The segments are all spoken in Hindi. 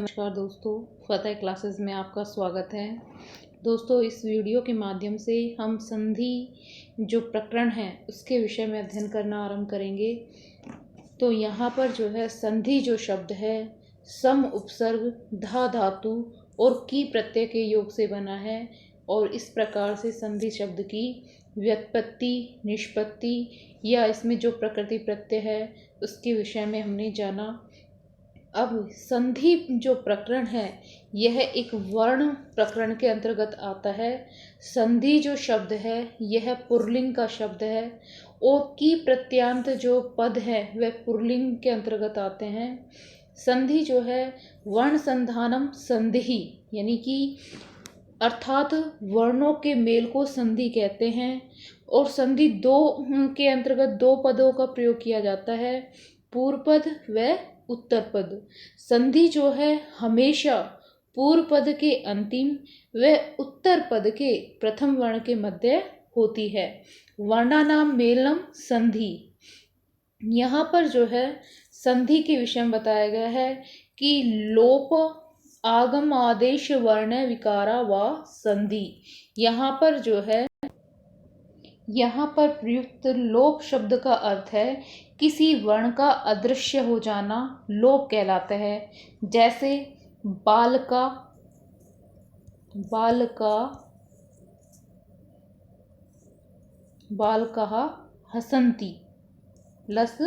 नमस्कार दोस्तों, फतेह क्लासेस में आपका स्वागत है। दोस्तों, इस वीडियो के माध्यम से हम संधि जो प्रकरण है उसके विषय में अध्ययन करना आरंभ करेंगे। तो यहाँ पर जो है संधि जो शब्द है सम उपसर्ग धा धातु और की प्रत्यय के योग से बना है और इस प्रकार से संधि शब्द की व्युत्पत्ति, निष्पत्ति या इसमें जो प्रकृति प्रत्यय है उसके विषय में हमने जाना। अब संधि जो प्रकरण है यह एक वर्ण प्रकरण के अंतर्गत आता है। संधि जो शब्द है यह पुल्लिंग का शब्द है और की प्रत्यांत जो पद है वह पुल्लिंग के अंतर्गत आते हैं। संधि जो है वर्ण संधानम संधि यानी कि अर्थात वर्णों के मेल को संधि कहते हैं और संधि दो के अंतर्गत दो पदों का प्रयोग किया जाता है, पूर्व पद व उत्तर पद। संधि जो है हमेशा पूर्व पद के अंतिम व उत्तर पद के प्रथम वर्ण के मध्य होती है। वर्णानाम मेलनम संधि। यहाँ पर जो है संधि के विषय में बताया गया है कि लोप आगम आदेश वर्ण विकारा व संधि। यहाँ पर जो है यहाँ पर प्रयुक्त लोप शब्द का अर्थ है किसी वर्ण का अदृश्य हो जाना लोप कहलाता है। जैसे बालका, बालका, बालकः हसन्ति, लस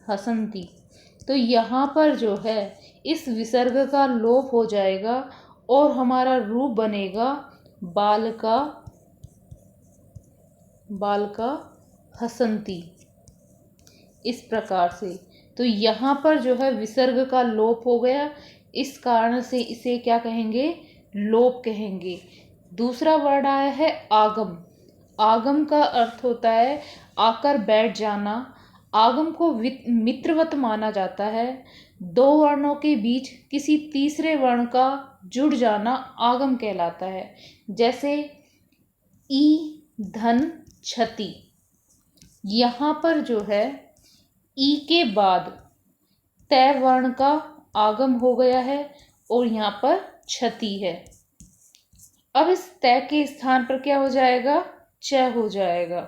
हसन्ति। तो यहाँ पर जो है इस विसर्ग का लोप हो जाएगा और हमारा रूप बनेगा बालका, बालका हसन्ति, इस प्रकार से। तो यहाँ पर जो है विसर्ग का लोप हो गया, इस कारण से इसे क्या कहेंगे? लोप कहेंगे। दूसरा वर्ड आया है आगम। आगम का अर्थ होता है आकर बैठ जाना। आगम को मित्रवत माना जाता है। दो वर्णों के बीच किसी तीसरे वर्ण का जुड़ जाना आगम कहलाता है। जैसे ई धन क्षति। यहाँ पर जो है ई के बाद तय वर्ण का आगम हो गया है और यहाँ पर क्षति है। अब इस तय के स्थान पर क्या हो जाएगा? च हो जाएगा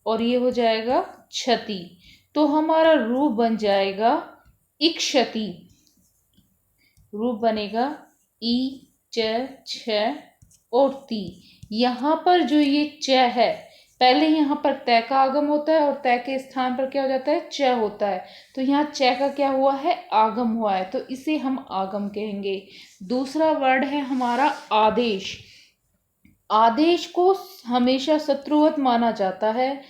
और ये हो जाएगा क्षति। तो हमारा रूप बन जाएगा इक्षति। रूप बनेगा ई च छ और ती। यहाँ पर जो ये च है, पहले यहाँ पर तय का आगम होता है और तय के स्थान पर क्या हो जाता है? च होता है। तो यहाँ च का क्या हुआ है? आगम हुआ है, तो इसे हम आगम कहेंगे। दूसरा वर्ड है हमारा आदेश। आदेश को हमेशा शत्रुवत माना जाता है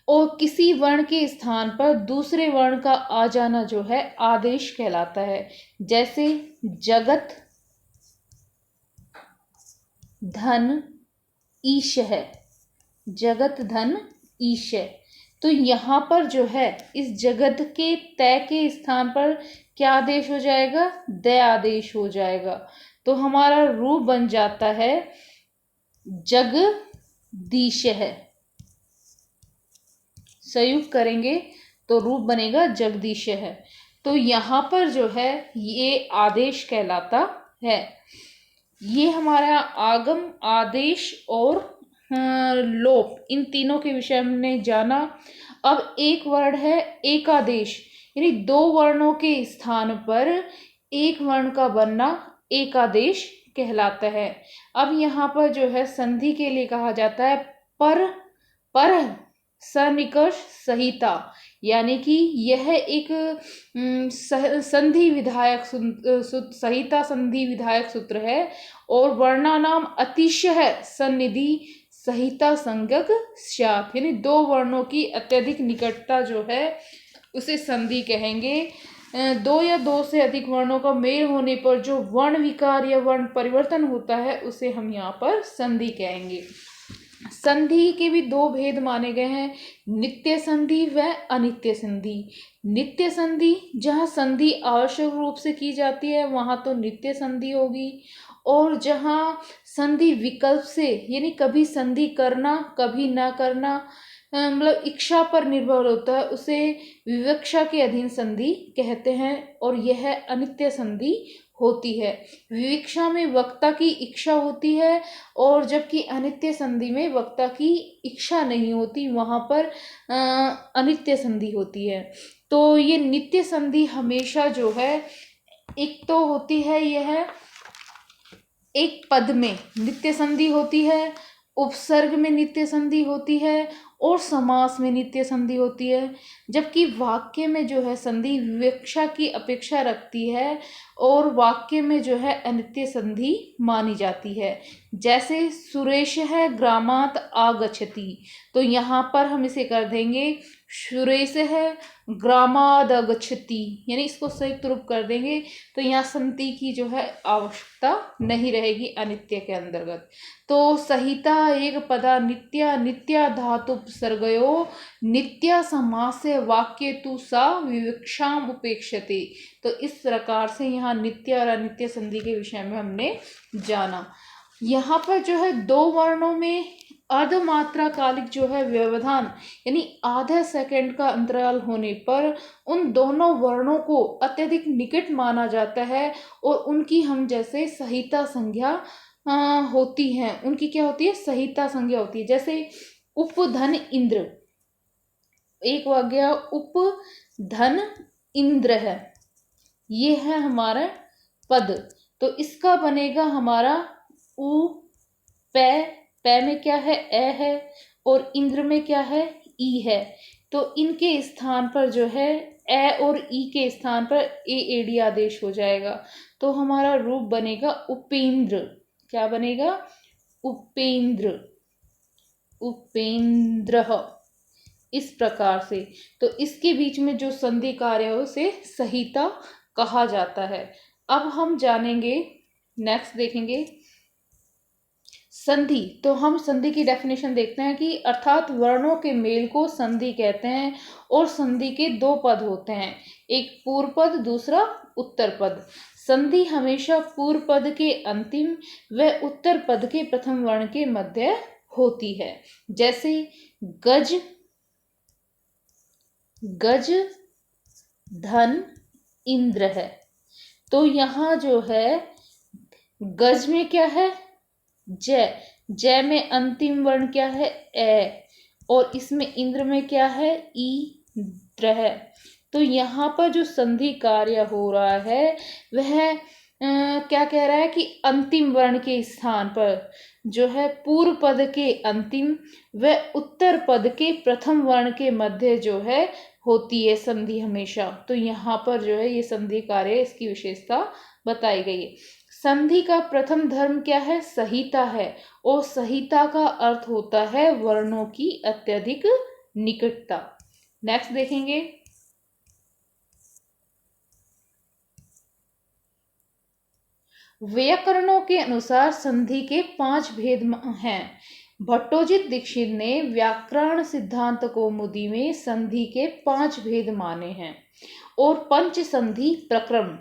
और किसी वर्ण के स्थान पर दूसरे वर्ण का आ जाना जो है आदेश कहलाता है। जैसे जगत धन ईश है, जगत धन ईश। तो यहाँ पर जो है इस जगत के तय के स्थान पर क्या आदेश हो जाएगा? द आदेश हो जाएगा। तो हमारा रूप बन जाता है जगदीश है। संयुक्त करेंगे तो रूप बनेगा जगदीश है। तो यहाँ पर जो है ये आदेश कहलाता है। ये हमारा आगम, आदेश और लोप, इन तीनों के विषय में हमने जाना। अब एक वर्ड है एकादेश, यानी दो वर्णों के स्थान पर एक वर्ण का बनना एकादेश कहलाता है। अब यहाँ पर जो है संधि के लिए कहा जाता है पर सनिकष संहिता, यानी कि यह एक संधि विधायक संहिता संधि विधायक सूत्र है और वर्णानाम अतिशय सन्निधि संहिता संज्ञक स्यात्, यानी दो वर्णों की अत्यधिक निकटता जो है उसे संधि कहेंगे। दो या दो से अधिक वर्णों का मेल होने पर जो वर्ण विकार या वर्ण परिवर्तन होता है उसे हम यहाँ पर संधि कहेंगे। संधि के भी दो भेद माने गए हैं, नित्य संधि व अनित्य संधि। नित्य संधि जहाँ संधि आवश्यक रूप से की जाती है वहाँ तो नित्य संधि होगी, और जहाँ संधि विकल्प से, यानी कभी संधि करना कभी ना करना, मतलब इच्छा पर निर्भर होता है, उसे विवक्षा के अधीन संधि कहते हैं और यह अनित्य संधि होती है। विवक्षा में वक्ता की इच्छा होती है और जबकि अनित्य संधि में वक्ता की इच्छा नहीं होती, वहां पर अनित्य संधि होती है। तो ये नित्य संधि हमेशा जो है, एक तो होती है यह एक पद में नित्य संधि होती है, उपसर्ग में नित्य संधि होती है और समास में नित्य संधि होती है। जबकि वाक्य में जो है संधि विवक्षा की अपेक्षा रखती है और वाक्य में जो है अनित्य संधि मानी जाती है। जैसे सुरेश है ग्रामात आगच्छति, तो यहाँ पर हम इसे कर देंगे सुरेश है ग्रामाद आगच्छति, यानी इसको संयुक्त रूप कर देंगे तो यहाँ संति की जो है आवश्यकता नहीं रहेगी अनित्य के अंतर्गत। तो सहिता एक पदा नित्या नित्या धातु उपसर्गयो नित्या समास्य वाक्य तु सा विवक्षाम उपेक्षते। तो इस प्रकार से यहाँ नित्य और अनित्य संधि के विषय में हमने जाना। यहाँ पर जो है दो वर्णों में अर्धमात्रा कालिक जो है व्यवधान यानी आधा सेकंड का अंतराल होने पर उन दोनों वर्णों को अत्यधिक निकट माना जाता है और उनकी हम जैसे सहिता संज्ञा होती है, उनकी क्या होती है, सहिता संज्ञा होती है। जैसे उपधन इंद्र, एक वाक्य उपधन इंद्र है, ये है हमारा पद, तो इसका बनेगा हमारा उ पै में क्या है, ए है, और इंद्र में क्या है, ई है। तो इनके स्थान पर जो है ए और ई के स्थान पर ए एडी आदेश हो जाएगा, तो हमारा रूप बनेगा उपेंद्र। क्या बनेगा, उपेंद्र, उपेंद्र, इस प्रकार से। तो इसके बीच में जो संधि कार्य है उसे सहिता कहा जाता है। अब हम जानेंगे, नेक्स्ट देखेंगे संधि। तो हम संधि की डेफिनेशन देखते हैं कि अर्थात वर्णों के मेल को संधि कहते हैं और संधि के दो पद होते हैं, एक पूर्व पद, दूसरा उत्तर पद। संधि हमेशा पूर्व पद के अंतिम व उत्तर पद के प्रथम वर्ण के मध्य होती है। जैसे गज, गज धन इंद्र है, तो यहाँ जो है गज में क्या है, जय, जय में अंतिम वर्ण क्या है, ए, और इसमें इंद्र में क्या है, ई द्र है। तो यहाँ पर जो संधि कार्य हो रहा है वह क्या कह रहा है कि अंतिम वर्ण के स्थान पर जो है पूर्व पद के अंतिम व उत्तर पद के प्रथम वर्ण के मध्य जो है होती है संधि हमेशा। तो यहाँ पर जो है ये संधि कार्य, इसकी विशेषता बताई गई है। संधि का प्रथम धर्म क्या है, सहिता है, और सहिता का अर्थ होता है वर्णों की अत्यधिक निकटता। नेक्स्ट देखेंगे व्याकरणों के अनुसार संधि के 5 भेद हैं। भट्टोजित दीक्षित ने व्याकरण सिद्धांत कौमुदी में संधि के 5 भेद माने हैं और पंच संधि प्रक्रम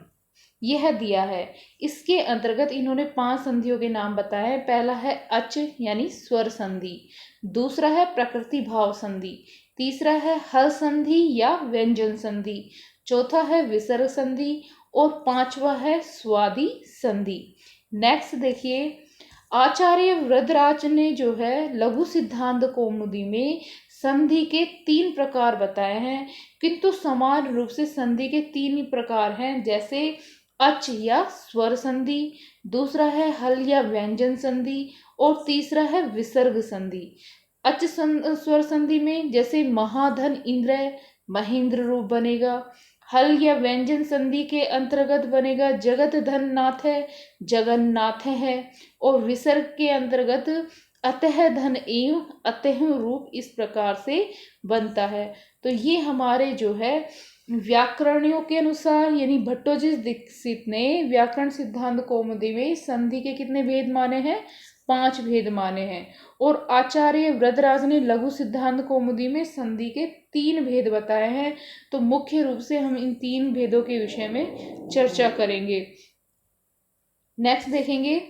यह दिया है। इसके अंतर्गत इन्होंने 5 संधियों के नाम बताए हैं। पहला है अच यानी स्वर संधि, दूसरा है प्रकृति भाव संधि, तीसरा है हल संधि या व्यंजन संधि, चौथा है विसर्ग संधि और पांचवा है स्वादि संधि। नेक्स्ट देखिए, आचार्य वृद्धराज ने जो है लघु सिद्धांत कौमुदी में संधि के 3 प्रकार बताए हैं, किंतु समान रूप से संधि के 3 ही प्रकार हैं। जैसे अच या स्वर संधि, दूसरा है हल या व्यंजन संधि और तीसरा है विसर्ग संधि। अच स्वर संधि में जैसे महाधन इंद्र महेंद्र रूप बनेगा, हल या व्यंजन संधि के अंतर्गत बनेगा जगत धन नाथ है जगन्नाथ है, और विसर्ग के अंतर्गत अतः धन एवं अतः रूप इस प्रकार से बनता है। तो ये हमारे जो है व्याकरणियों के अनुसार यानी भट्टोजित दीक्षित ने व्याकरण सिद्धांत कौमुदी में संधि के कितने भेद माने हैं, 5 भेद माने हैं। और आचार्य वृद्धराज ने लघु सिद्धांत कौमुदी में संधि के 3 भेद बताए हैं। तो मुख्य रूप से हम इन 3 भेदों के विषय में चर्चा करेंगे। नेक्स्ट देखेंगे,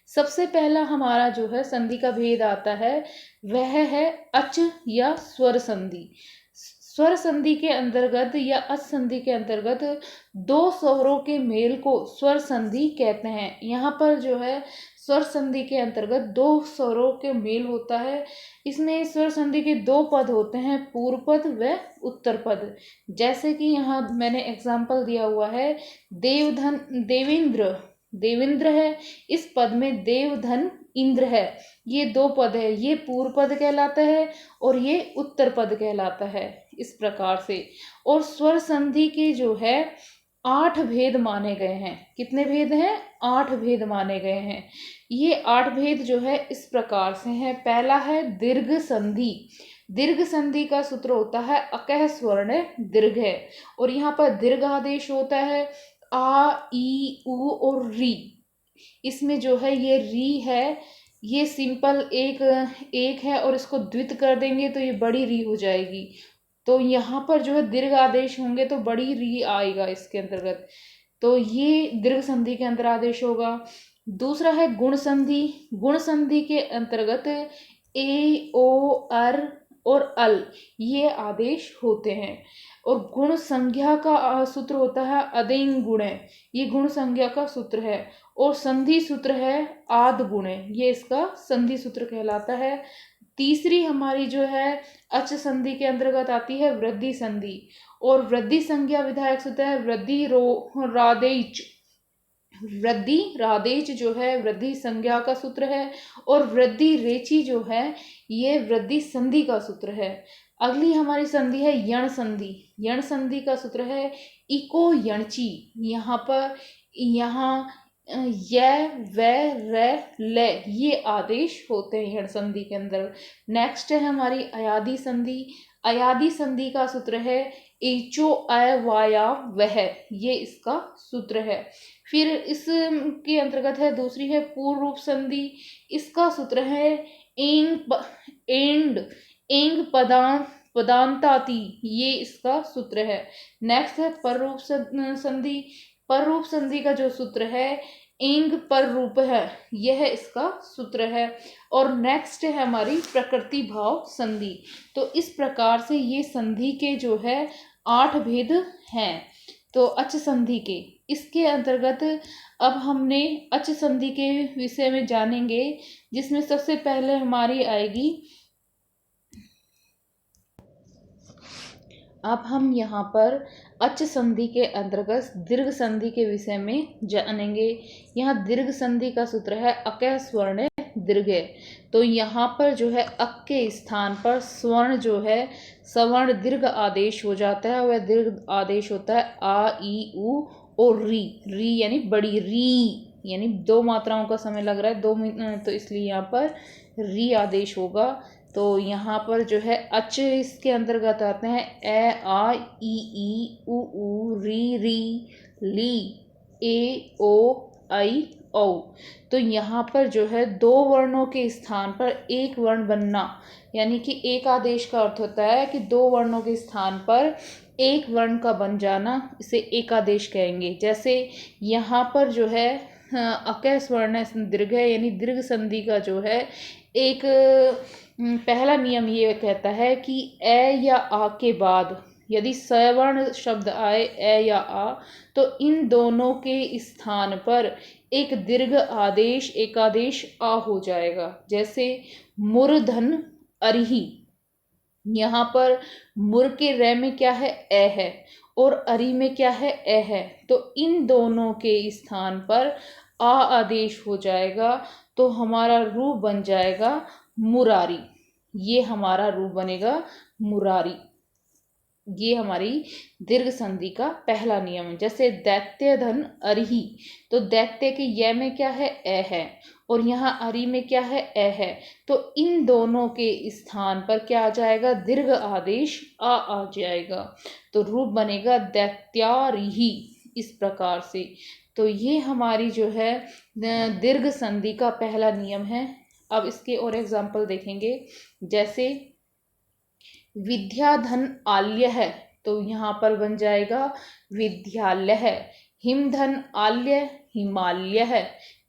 सबसे पहला हमारा जो है संधि का भेद आता है वह है अच या स्वर संधि। स्वर संधि के अंतर्गत या अच संधि के अंतर्गत दो स्वरों के मेल को स्वर संधि कहते हैं। यहाँ पर जो है स्वर संधि के अंतर्गत दो स्वरों के मेल होता है। इसमें स्वर संधि के दो पद होते हैं, पूर्व पद व उत्तर पद। जैसे कि यहाँ मैंने एग्जाम्पल दिया हुआ है, देवधन देवेंद्र, देवेंद्र है, इस पद में देवधन इंद्र है, ये दो पद है, ये पूर्व पद कहलाता है और ये उत्तर पद कहलाता है, इस प्रकार से। और स्वर संधि के जो है 8 भेद माने गए हैं। कितने भेद हैं? 8 भेद माने गए हैं। ये 8 भेद जो है इस प्रकार से हैं। पहला है दीर्घ संधि। दीर्घ संधि का सूत्र होता है अकह स्वर्ण दीर्घ है, और यहाँ पर दीर्घ आदेश होता है आ, ई, उ और री। इसमें जो है ये री है, ये सिंपल एक है, और इसको द्वित कर देंगे तो ये बड़ी री हो जाएगी। तो यहाँ पर जो है दीर्घ आदेश होंगे तो बड़ी री आएगा इसके अंतर्गत, तो ये दीर्घ संधि के अंतर आदेश होगा। दूसरा है गुण संधि। गुण संधि के अंतर्गत ए, ओ, अर और अल ये आदेश होते हैं। और गुण संज्ञा का सूत्र होता है अदेंग गुणे, ये गुण संज्ञा का सूत्र है। और संधि सूत्र है आद गुणे, ये इसका संधि सूत्र कहलाता है। तीसरी हमारी जो है अच संधि के अंतर्गत आती है वृद्धि संधि, और वृद्धि संज्ञा विधायक सूत्र है वृद्धि रादेच। वृद्धि रादेच जो है वृद्धि संज्ञा का सूत्र है, और वृद्धि रेची जो है ये वृद्धि संधि का सूत्र है। अगली हमारी संधि है यण संधि। यण संधि का सूत्र है इको यणची। यहाँ पर य, व, र, ल ये आदेश होते हैं यण संधि के अंदर। नेक्स्ट है हमारी अयादि संधि। अयादि संधि का सूत्र है एचो अ वाया वह, ये इसका सूत्र है। फिर इसके अंतर्गत है दूसरी है पूर्व रूप संधि। इसका सूत्र है एंड एंग पदांताति, ये इसका सूत्र है। नेक्स्ट है पर रूप संधि। पर रूप संधि का जो सूत्र है एंग पर रूप है, यह इसका सूत्र है। और नेक्स्ट है हमारी प्रकृति भाव संधि। तो इस प्रकार से ये संधि के जो है 8 भेद हैं। तो अच संधि के इसके अंतर्गत अब हमने अच संधि के विषय में जानेंगे, जिसमें सबसे पहले हमारी आएगी, अब हम यहाँ पर अच संधि के अंतर्गत दीर्घ संधि के विषय में जानेंगे। यहाँ दीर्घ संधि का सूत्र है अकह स्वर्ण दीर्घ। तो यहाँ पर जो है अक के स्थान पर स्वर्ण जो है सवर्ण दीर्घ आदेश हो जाता है, वह दीर्घ आदेश होता है आ, ई, उ और री। री यानी बड़ी री, यानी 2 मात्राओं का समय लग रहा है 2 मिनट, तो इसलिए यहाँ पर री आदेश होगा। तो यहाँ पर जो है अच इसके अंतर्गत आते हैं ए, आ, ई, उ, री, ली, ए, ओ, आई, औ। तो यहाँ पर जो है 2 वर्णों के स्थान पर एक वर्ण बनना, यानी कि एक आदेश का अर्थ होता है कि 2 वर्णों के स्थान पर एक वर्ण का बन जाना, इसे एकादेश कहेंगे। जैसे यहाँ पर जो है अकह स्वर्ण दीर्घ है, यानी दीर्घ संधि का जो है एक पहला नियम ये कहता है कि ए या आ के बाद यदि सवर्ण शब्द आए ए या आ, तो इन दोनों के स्थान पर एक दीर्घ आदेश एकादेश आ हो जाएगा। जैसे मूर्धन अरिही, यहाँ पर मुर के रे में क्या है ए है, और अरि में क्या है ए है, तो इन दोनों के स्थान पर आ आदेश हो जाएगा, तो हमारा रूप बन जाएगा मुरारी। ये हमारा रूप बनेगा मुरारी। ये हमारी दीर्घ संधि का पहला नियम है। जैसे दैत्य धन अरिही, तो दैत्य के य में क्या है ए है, और यहाँ अरि में क्या है ए है, तो इन दोनों के स्थान पर क्या आ जाएगा, दीर्घ आदेश आ जाएगा, तो रूप बनेगा दैत्यारिही, इस प्रकार से। तो ये हमारी जो है दीर्घ संधि का पहला नियम है। अब इसके और एग्जाम्पल देखेंगे। जैसे विद्याधन आल्य है, तो यहाँ पर बन जाएगा विद्यालय है। हिमधन आल्य हिमालय है।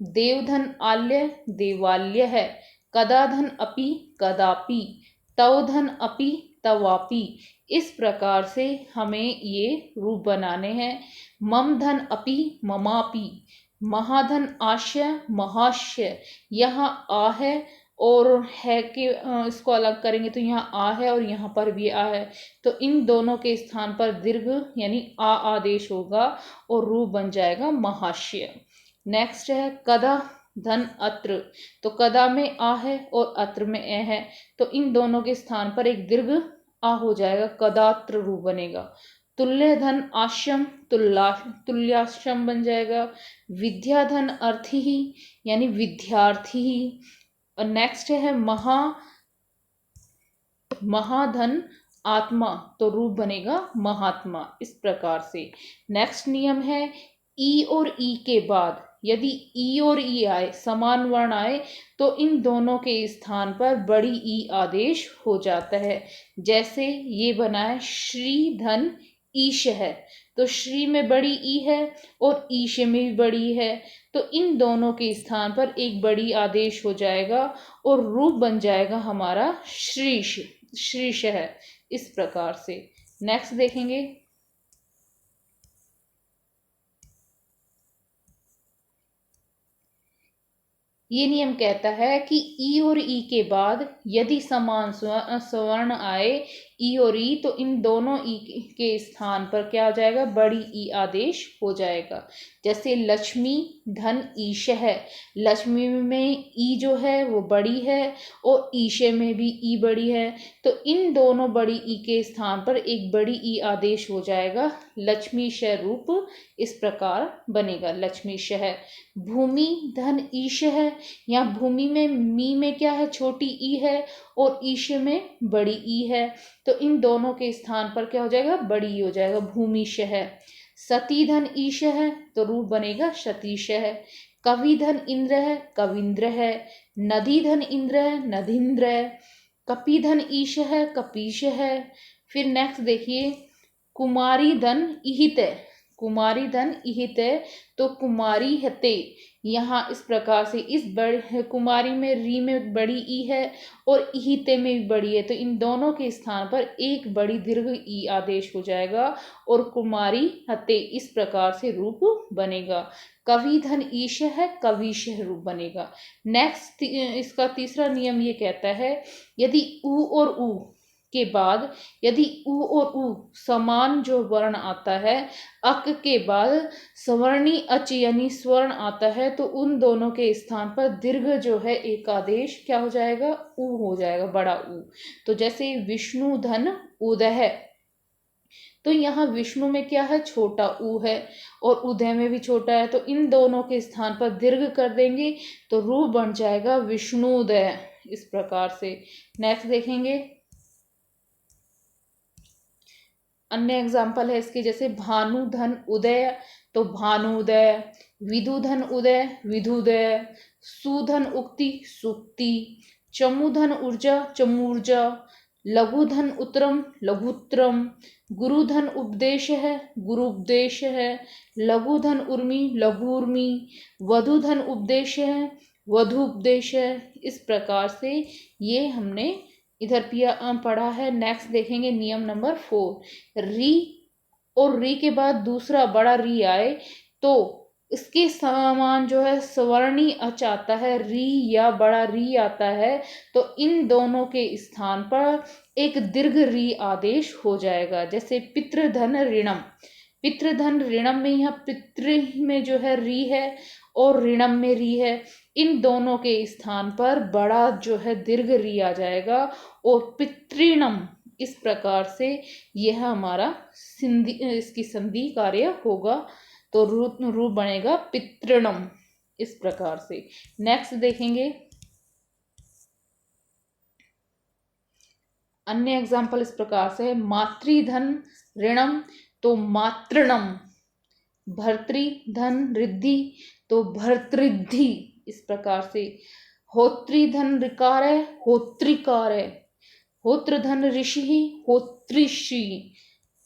देवधन आल्य देवालय है। कदाधन अपि कदापि। तवधन अपि तवापि। इस प्रकार से हमें ये रूप बनाने हैं। मम धन अपि ममापि, महाधन आश्य महाश्य। यहाँ आ है और है के इसको अलग करेंगे तो यहाँ आ है और यहाँ पर भी आ है, तो इन दोनों के स्थान पर दीर्घ यानी आ आदेश होगा और रूप बन जाएगा महाश्य। नेक्स्ट है कदा धन अत्र, तो कदा में आ है और अत्र में ए है, तो इन दोनों के स्थान पर एक दीर्घ आ हो जाएगा, कदात्र रूप बनेगा। तुल्य धन आश्यम, तुल्याश्यम बन जाएगा। विद्या धन अर्थी ही यानी विद्यार्थी ही। और नेक्स्ट है महाधन आत्मा, तो रूप बनेगा महात्मा। इस प्रकार से नेक्स्ट नियम है ई और ई के बाद यदि ई और ई आए, समान वर्ण आए, तो इन दोनों के स्थान पर बड़ी ई आदेश हो जाता है। जैसे ये बना है श्री धन ईश है, तो श्री में बड़ी ई है और ईश में भी बड़ी है, तो इन दोनों के स्थान पर एक बड़ी आदेश हो जाएगा और रूप बन जाएगा हमारा श्रीश, श्रीश है। इस प्रकार से नेक्स्ट देखेंगे ये नियम कहता है कि ई और ई के बाद यदि समान स्वर्ण आए ई और ई, तो इन दोनों ई के स्थान पर क्या हो जाएगा, बड़ी ई आदेश हो जाएगा। जैसे लक्ष्मी धन ईश है, लक्ष्मी में ई जो है वो बड़ी है और ईशे में भी ई बड़ी है, तो इन दोनों बड़ी ई के स्थान पर एक बड़ी ई आदेश हो जाएगा, लक्ष्मी श रूप इस प्रकार बनेगा, लक्ष्मी श है। भूमि धन ईश है, यहाँ भूमि में मी में क्या है, छोटी ई है और ईश में बड़ी ई है, तो इन दोनों के स्थान पर क्या हो जाएगा, बड़ी ई हो जाएगा, भूमिश है। सती धन ईश है, तो रूप बनेगा शतीश है। कवि धन इंद्र है, कविंद्र है। नदी धन इंद्र है, नदींद्र है। कपि धन ईश है, कपीश है। फिर नेक्स्ट देखिए कुमारी धन इहित है, कुमारी धन इहित है, तो कुमारी हते। यहाँ इस प्रकार से इस बड़े कुमारी में री में बड़ी ई है और इहिते में भी बड़ी है, तो इन दोनों के स्थान पर एक बड़ी दीर्घ ई आदेश हो जाएगा और कुमारी हते इस प्रकार से रूप बनेगा। कवि धन ईश है, कविश रूप बनेगा। नेक्स्ट इसका तीसरा नियम ये कहता है यदि उ और उ के बाद यदि उ और उ समान जो वर्ण आता है, अक के बाद सवर्णी अच यानी स्वर्ण आता है, तो उन दोनों के स्थान पर दीर्घ जो है एक आदेश क्या हो जाएगा, उ हो जाएगा, बड़ा उ। तो जैसे विष्णु धन उदय है, तो यहाँ विष्णु में क्या है, छोटा उ है और उदय में भी छोटा है, तो इन दोनों के स्थान पर दीर्घ कर देंगे तो रूप बन जाएगा विष्णुदय। इस प्रकार से नेक्स्ट देखेंगे अन्य एग्जाम्पल है इसके, जैसे भानु धन उदय, तो भानुदय। विदु धन उदय, विदुदय। सुधन उक्ति, सुक्ति। चमुधन ऊर्जा, चमूर्जा। लघु धन उत्तरम, लघुत्रम। गुरु धन उपदेश है, गुरुपदेश है। लघु धन उर्मी, लघुर्मी। वधु धन उपदेश है, वधु उपदेश है। इस प्रकार से ये हमने इधर पढ़ा है। नेक्स्ट देखेंगे नियम नंबर 4, री और री के बाद दूसरा बड़ा री आए तो इसके समान जो है सवर्णी अच आता है, री या बड़ा री आता है, तो इन दोनों के स्थान पर एक दीर्घ री आदेश हो जाएगा। जैसे पितृधन ऋणम, पितृधन ऋणम में यहाँ पितृ में जो है री है और ऋणम में री है, इन दोनों के स्थान पर बड़ा जो है दीर्घ री आ जाएगा और पितृणम इस प्रकार से यह हमारा संधि, इसकी संधि कार्य होगा, तो रूप बनेगा पितृणम। इस प्रकार से नेक्स्ट देखेंगे अन्य एग्जाम्पल इस प्रकार से, मातृधन ऋणम, तो मातृणम। भर्तृधन रिद्धि, तो भर्तृद्धि। इस प्रकार से होत्रीधन ऋकार है, होत्रिकार है। होत्रधन ऋषि, होत्रिषि।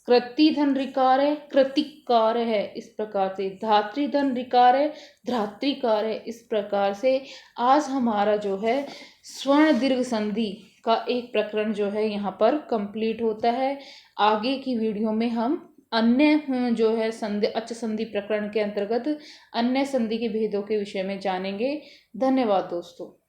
कृतिधन ऋकार है, कृतिकार है। इस प्रकार से धातृधन ऋकार है, धात्रिकार है। इस प्रकार से आज हमारा जो है स्वर्ण दीर्घ संधि का एक प्रकरण जो है यहाँ पर कंप्लीट होता है। आगे की वीडियो में हम अन्य जो है संधि अच संधि प्रकरण के अंतर्गत अन्य संधि के भेदों के विषय में जानेंगे। धन्यवाद दोस्तों।